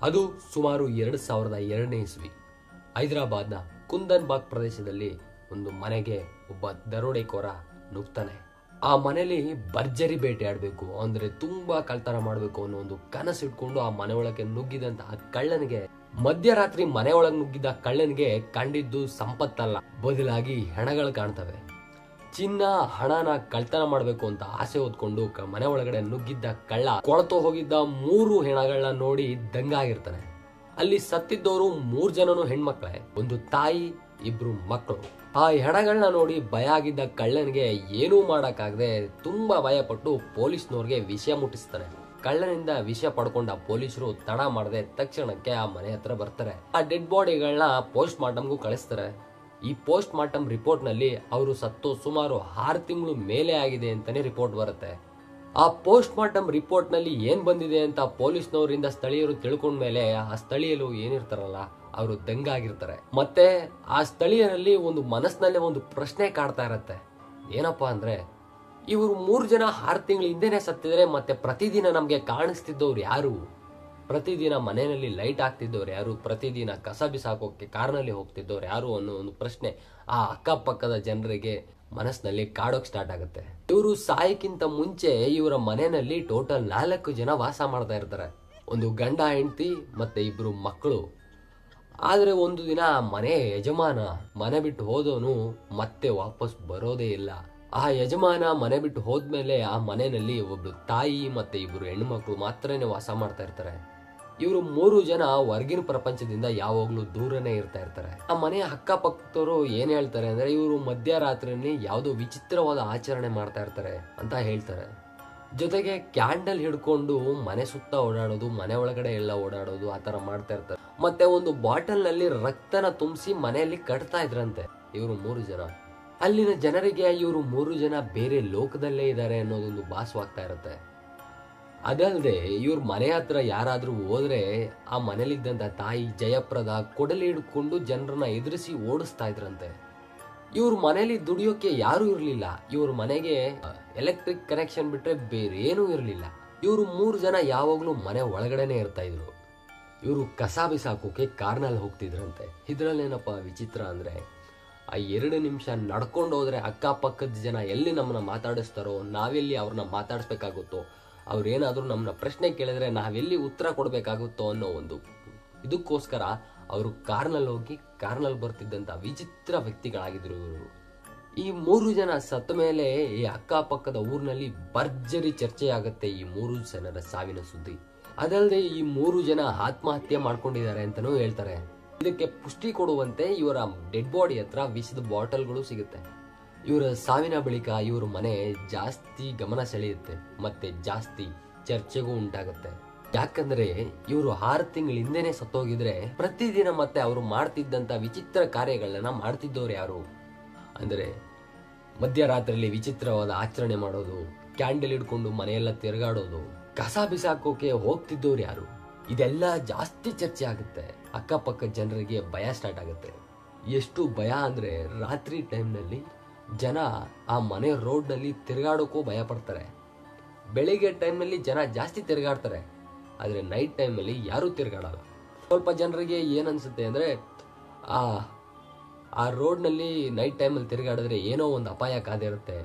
ಅದು ಸುಮಾರು 2002ನೇ ಇಸ್ವಿ. ಹೈದರಾಬಾದ್ನ ಕುಂದನ್ ಬಾಗ್ ಪ್ರದೇಶದಲ್ಲಿ ಒಂದು ಮನೆಗೆ ಒಬ್ಬ ದರೋಡೆಕೋರ ನುಗ್ತಾನೆ. ಆ ಮನೆಯಲ್ಲಿ ಭರ್ಜರಿ ಬೇಟೆ ಆಡ್ಬೇಕು ಅಂದ್ರೆ ತುಂಬಾ ಕಳ್ತನ ಮಾಡ್ಬೇಕು ಅನ್ನೋ ಒಂದು ಕನಸು ಇಟ್ಕೊಂಡು ಆ ಮನೆ ಒಳಗೆ ನುಗ್ಗಿದಂತಹ ಕಳ್ಳನಿಗೆ, ಮಧ್ಯರಾತ್ರಿ ಮನೆ ಒಳಗೆ ನುಗ್ಗಿದ ಕಳ್ಳನಿಗೆ ಕಂಡಿದ್ದು ಸಂಪತ್ತಲ್ಲ, ಬದಲಾಗಿ ಹೆಣಗಳು ಕಾಣ್ತವೆ. ಚಿನ್ನ ಹಣನ ಕಳ್ತನ ಮಾಡ್ಬೇಕು ಅಂತ ಆಸೆ ಹೊತ್ಕೊಂಡು ಮನೆ ಒಳಗಡೆ ನುಗ್ಗಿದ್ದ ಕಳ್ಳ ಕೊಳತು ಹೋಗಿದ್ದ 3 ಹೆಣಗಳನ್ನ ನೋಡಿ ದಂಗಾಗಿರ್ತಾನೆ. ಅಲ್ಲಿ ಸತ್ತಿದ್ದವರು 3 ಜನನು ಹೆಣ್ಮಕ್ಳೇ, ಒಂದು ತಾಯಿ, 2 ಮಕ್ಕಳು. ಆ ಹೆಣಗಳನ್ನ ನೋಡಿ ಭಯ ಆಗಿದ್ದ ಕಳ್ಳನಿಗೆ ಏನೂ ಮಾಡಕ್ಕಾಗದೆ ತುಂಬಾ ಭಯ ಪಟ್ಟು ಪೊಲೀಸ್ನವ್ರಿಗೆ ವಿಷಯ ಮುಟ್ಟಿಸ್ತಾನೆ. ಕಳ್ಳನಿಂದ ವಿಷಯ ಪಡ್ಕೊಂಡ ಪೊಲೀಸರು ತಡ ಮಾಡದೆ ತಕ್ಷಣಕ್ಕೆ ಆ ಮನೆ ಹತ್ರ ಬರ್ತಾರೆ. ಆ ಡೆಡ್ ಬಾಡಿಗಳನ್ನ ಪೋಸ್ಟ್ ಮಾರ್ಟಮ್ಗೂ ಕಳಿಸ್ತಾರೆ. ಈ ಪೋಸ್ಟ್ ಮಾರ್ಟಮ್ ರಿಪೋರ್ಟ್ ನಲ್ಲಿ ಅವರು ಸತ್ತು ಸುಮಾರು 6 ತಿಂಗಳು ಮೇಲೆ ಆಗಿದೆ ಅಂತಾನೆ ರಿಪೋರ್ಟ್ ಬರುತ್ತೆ. ಆ ಪೋಸ್ಟ್ ಮಾರ್ಟಮ್ ರಿಪೋರ್ಟ್ ನಲ್ಲಿ ಏನ್ ಬಂದಿದೆ ಅಂತ ಪೊಲೀಸ್ನವರಿಂದ ಸ್ಥಳೀಯರು ತಿಳ್ಕೊಂಡ್ಮೇಲೆ ಆ ಸ್ಥಳೀಯರು ಏನಿರ್ತಾರಲ್ಲ ಅವರು ದಂಗಾಗಿರ್ತಾರೆ. ಮತ್ತೆ ಆ ಸ್ಥಳೀಯರಲ್ಲಿ ಒಂದು ಮನಸ್ಸಿನಲ್ಲೇ ಒಂದು ಪ್ರಶ್ನೆ ಕಾಡ್ತಾ ಇರತ್ತೆ. ಏನಪ್ಪಾ ಅಂದ್ರೆ, ಇವರು 3 ಜನ 6 ತಿಂಗಳ ಹಿಂದೆನೆ ಸತ್ತಿದ್ರೆ ಮತ್ತೆ ಪ್ರತಿದಿನ ನಮ್ಗೆ ಕಾಣಿಸ್ತಿದ್ದವ್ರು ಯಾರು? ಪ್ರತಿದಿನ ಮನೆಯಲ್ಲಿ ಲೈಟ್ ಆಗ್ತಿದ್ದವ್ರು ಯಾರು? ಪ್ರತಿದಿನ ಕಸ ಬಿಸಾಕೋಕೆ ಕಾರ್ನಲ್ಲಿ ಹೋಗ್ತಿದ್ದವ್ರು ಯಾರು ಅನ್ನೋ ಒಂದು ಪ್ರಶ್ನೆ ಆ ಅಕ್ಕಪಕ್ಕದ ಜನರಿಗೆ ಮನಸ್ಸಿನಲ್ಲಿ ಕಾಡೋಕ್ ಸ್ಟಾರ್ಟ್ ಆಗುತ್ತೆ. ಇವರು ಸಾಯಕ್ಕಿಂತ ಮುಂಚೆ ಇವರ ಮನೆಯಲ್ಲಿ ಟೋಟಲ್ 4 ಜನ ವಾಸ ಮಾಡ್ತಾ ಇರ್ತಾರೆ. ಒಂದು ಗಂಡ ಹೆಂಡತಿ ಮತ್ತೆ 2 ಮಕ್ಕಳು. ಆದ್ರೆ ಒಂದು ದಿನ ಮನೆ ಯಜಮಾನ ಮನೆ ಬಿಟ್ಟು ಹೋದವನು ಮತ್ತೆ ವಾಪಸ್ ಬರೋದೇ ಇಲ್ಲ. ಆ ಯಜಮಾನ ಮನೆ ಬಿಟ್ಟು ಹೋದ್ಮೇಲೆ ಆ ಮನೆಯಲ್ಲಿ ಒಬ್ರು ತಾಯಿ ಮತ್ತೆ 2 ಹೆಣ್ಮಕ್ಳು ಮಾತ್ರನೇ ವಾಸ ಮಾಡ್ತಾ ಇರ್ತಾರೆ. ಇವರು 3 ಜನ ಹೊರಗಿನ ಪ್ರಪಂಚದಿಂದ ಯಾವಾಗ್ಲೂ ದೂರನೇ ಇರ್ತಾ ಇರ್ತಾರೆ. ಆ ಮನೆಯ ಅಕ್ಕಪಕ್ಕದವರು ಏನ್ ಹೇಳ್ತಾರೆ ಅಂದ್ರೆ, ಇವರು ಮಧ್ಯರಾತ್ರಿಯಲ್ಲಿ ಯಾವುದೋ ವಿಚಿತ್ರವಾದ ಆಚರಣೆ ಮಾಡ್ತಾ ಇರ್ತಾರೆ ಅಂತ ಹೇಳ್ತಾರೆ. ಜೊತೆಗೆ ಕ್ಯಾಂಡಲ್ ಹಿಡ್ಕೊಂಡು ಮನೆ ಸುತ್ತ ಓಡಾಡೋದು, ಮನೆ ಒಳಗಡೆ ಎಲ್ಲ ಓಡಾಡೋದು, ಆತರ ಮಾಡ್ತಾ ಇರ್ತಾರೆ. ಮತ್ತೆ ಒಂದು ಬಾಟಲ್ ನಲ್ಲಿ ರಕ್ತನ ತುಂಬಿಸಿ ಮನೆಯಲ್ಲಿ ಕಟ್ತಾ ಇದ್ರಂತೆ ಇವರು 3 ಜನ. ಅಲ್ಲಿನ ಜನರಿಗೆ ಇವರು 3 ಜನ ಬೇರೆ ಲೋಕದಲ್ಲೇ ಇದ್ದಾರೆ ಅನ್ನೋದೊಂದು ಭಾಸವಾಗ್ತಾ ಇರುತ್ತೆ. ಅದಲ್ಲದೆ ಇವ್ರ ಮನೆ ಹತ್ರ ಯಾರಾದ್ರೂ ಹೋದ್ರೆ ಆ ಮನೇಲಿದ್ದಂತ ತಾಯಿ ಜಯಪ್ರದ ಕೊಡಲಿ ಹಿಡ್ಕೊಂಡು ಜನರನ್ನ ಎದುರಿಸಿ ಓಡಿಸ್ತಾ ಇದ್ರಂತೆ. ಇವ್ರ ಮನೇಲಿ ದುಡಿಯೋಕೆ ಯಾರು ಇರ್ಲಿಲ್ಲ. ಇವ್ರ ಮನೆಗೆ ಎಲೆಕ್ಟ್ರಿಕ್ ಕನೆಕ್ಷನ್ ಬಿಟ್ರೆ ಬೇರೆ ಏನೂ ಇರ್ಲಿಲ್ಲ. ಇವ್ರು 3 ಜನ ಯಾವಾಗ್ಲೂ ಮನೆ ಒಳಗಡೆನೆ ಇರ್ತಾ ಇದ್ರು. ಇವರು ಕಸ ಬಿಸಾಕೋಕೆ ಕಾರ್ನಲ್ಲಿ ಹೋಗ್ತಿದ್ರಂತೆ. ಇದ್ರಲ್ಲೇನಪ್ಪ ವಿಚಿತ್ರ ಅಂದ್ರೆ, ಆ 2 ನಿಮಿಷ ನಡ್ಕೊಂಡು ಹೋದ್ರೆ ಅಕ್ಕಪಕ್ಕದ ಜನ ಎಲ್ಲಿ ನಮ್ಮನ್ನ ಮಾತಾಡಿಸ್ತಾರೋ, ನಾವೆಲ್ಲಿ ಅವ್ರನ್ನ ಮಾತಾಡಿಸ್ಬೇಕಾಗುತ್ತೋ, ಅವ್ರೇನಾದ್ರೂ ನಮ್ಮನ್ನ ಪ್ರಶ್ನೆ ಕೇಳಿದ್ರೆ ನಾವೆಲ್ಲಿ ಉತ್ತರ ಕೊಡ್ಬೇಕಾಗುತ್ತೋ ಅನ್ನೋ ಒಂದು ಇದಕ್ಕೋಸ್ಕರ ಅವರು ಕಾರ್ನಲ್ಲಿ ಹೋಗಿ ಕಾರ್ನಲ್ಲಿ ಬರ್ತಿದ್ದಂತ ವಿಚಿತ್ರ ವ್ಯಕ್ತಿಗಳಾಗಿದ್ರು ಇವರು. ಈ 3 ಜನ ಸತ್ತ ಮೇಲೆ ಈ ಅಕ್ಕಪಕ್ಕದ ಊರಿನಲ್ಲಿ ಭರ್ಜರಿ ಚರ್ಚೆ ಆಗುತ್ತೆ ಈ 3 ಜನರ ಸಾವಿನ ಸುದ್ದಿ. ಅದಲ್ಲದೆ ಈ 3 ಜನ ಆತ್ಮಹತ್ಯೆ ಮಾಡ್ಕೊಂಡಿದ್ದಾರೆ ಅಂತಾನೂ ಹೇಳ್ತಾರೆ. ಇದಕ್ಕೆ ಪುಷ್ಟಿ ಕೊಡುವಂತೆ ಇವರ ಡೆಡ್ ಬಾಡಿ ಹತ್ರ ವಿಷದ ಬಾಟಲ್ಗಳು ಸಿಗುತ್ತೆ. ಇವರ ಸಾವಿನ ಬಳಿಕ ಇವ್ರ ಮನೆ ಜಾಸ್ತಿ ಗಮನ ಸೆಳೆಯುತ್ತೆ ಮತ್ತೆ ಜಾಸ್ತಿ ಚರ್ಚೆಗೂ ಉಂಟಾಗುತ್ತೆ. ಯಾಕಂದ್ರೆ ಇವರು 6 ತಿಂಗಳ ಹಿಂದೆನೆ ಸತ್ತೋಗಿದ್ರೆ ಪ್ರತಿದಿನ ಮತ್ತೆ ಅವರು ಮಾಡ್ತಿದ್ದಂತ ವಿಚಿತ್ರ ಕಾರ್ಯಗಳನ್ನ ಮಾಡ್ತಿದ್ದವ್ರು ಯಾರು? ಅಂದ್ರೆ ಮಧ್ಯರಾತ್ರಿಯಲ್ಲಿ ವಿಚಿತ್ರವಾದ ಆಚರಣೆ ಮಾಡೋದು, ಕ್ಯಾಂಡಲ್ ಹಿಡ್ಕೊಂಡು ಮನೆಯೆಲ್ಲ ತಿರುಗಾಡೋದು, ಕಸ ಬಿಸಾಕೋಕೆ ಹೋಗ್ತಿದ್ದವ್ರು ಯಾರು? ಇದೆಲ್ಲ ಜಾಸ್ತಿ ಚರ್ಚೆ ಆಗುತ್ತೆ. ಅಕ್ಕಪಕ್ಕ ಜನರಿಗೆ ಭಯ ಸ್ಟಾರ್ಟ್ ಆಗುತ್ತೆ. ಎಷ್ಟು ಭಯ ಅಂದ್ರೆ, ರಾತ್ರಿ ಟೈಮ್ನಲ್ಲಿ ಜನ ಆ ಮನೆ ರೋಡ್ ನಲ್ಲಿ ತಿರುಗಾಡೋಕ್ಕೂ ಭಯ ಪಡ್ತಾರೆ. ಬೆಳಿಗ್ಗೆ ಟೈಮ್ನಲ್ಲಿ ಜನ ಜಾಸ್ತಿ ತಿರುಗಾಡ್ತಾರೆ, ಆದ್ರೆ ನೈಟ್ ಟೈಮಲ್ಲಿ ಯಾರು ತಿರುಗಾಡಲ್ಲ. ಸ್ವಲ್ಪ ಜನರಿಗೆ ಏನನ್ಸುತ್ತೆ ಅಂದ್ರೆ, ಆ ರೋಡ್ ನಲ್ಲಿ ನೈಟ್ ಟೈಮಲ್ಲಿ ತಿರುಗಾಡಿದ್ರೆ ಏನೋ ಒಂದು ಅಪಾಯ ಕಾದಿರುತ್ತೆ,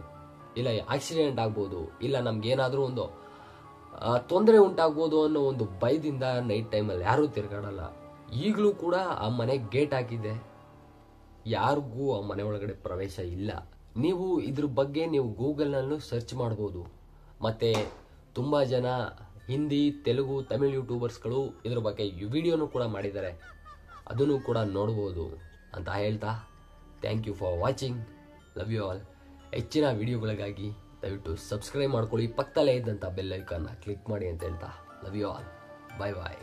ಇಲ್ಲ ಆಕ್ಸಿಡೆಂಟ್ ಆಗ್ಬೋದು, ಇಲ್ಲ ನಮ್ಗೇನಾದ್ರೂ ಒಂದು ತೊಂದರೆ ಉಂಟಾಗ್ಬೋದು ಅನ್ನೋ ಒಂದು ಭಯದಿಂದ ನೈಟ್ ಟೈಮಲ್ಲಿ ಯಾರು ತಿರುಗಾಡಲ್ಲ. ಈಗಲೂ ಕೂಡ ಆ ಮನೆ ಗೇಟ್ ಹಾಕಿದೆ, ಯಾರಿಗೂ ಆ ಮನೆ ಒಳಗಡೆ ಪ್ರವೇಶ ಇಲ್ಲ. ನೀವು ಇದ್ರ ಬಗ್ಗೆ ನೀವು ಗೂಗಲ್ನಲ್ಲೂ ಸರ್ಚ್ ಮಾಡ್ಬೋದು. ಮತ್ತೆ ತುಂಬಾ ಜನ ಹಿಂದಿ, ತೆಲುಗು, ತಮಿಳ್ ಯೂಟ್ಯೂಬರ್ಸ್ಗಳು ಇದ್ರ ಬಗ್ಗೆ ವಿಡಿಯೋನು ಕೂಡ ಮಾಡಿದ್ದಾರೆ, ಅದನ್ನು ಕೂಡ ನೋಡ್ಬೋದು ಅಂತ ಹೇಳ್ತಾ, thank you for watching, love you all. ಹೆಚ್ಚಿನ ವಿಡಿಯೋಗಳಿಗಾಗಿ ದಯವಿಟ್ಟು ಸಬ್ಸ್ಕ್ರೈಬ್ ಮಾಡ್ಕೊಳ್ಳಿ, ಪಕ್ಕದಲ್ಲೇ ಇದ್ದಂಥ ಬೆಲ್ ಐಕಾನ್ನ ಕ್ಲಿಕ್ ಮಾಡಿ ಅಂತ ಹೇಳ್ತಾ, love you all, bye bye.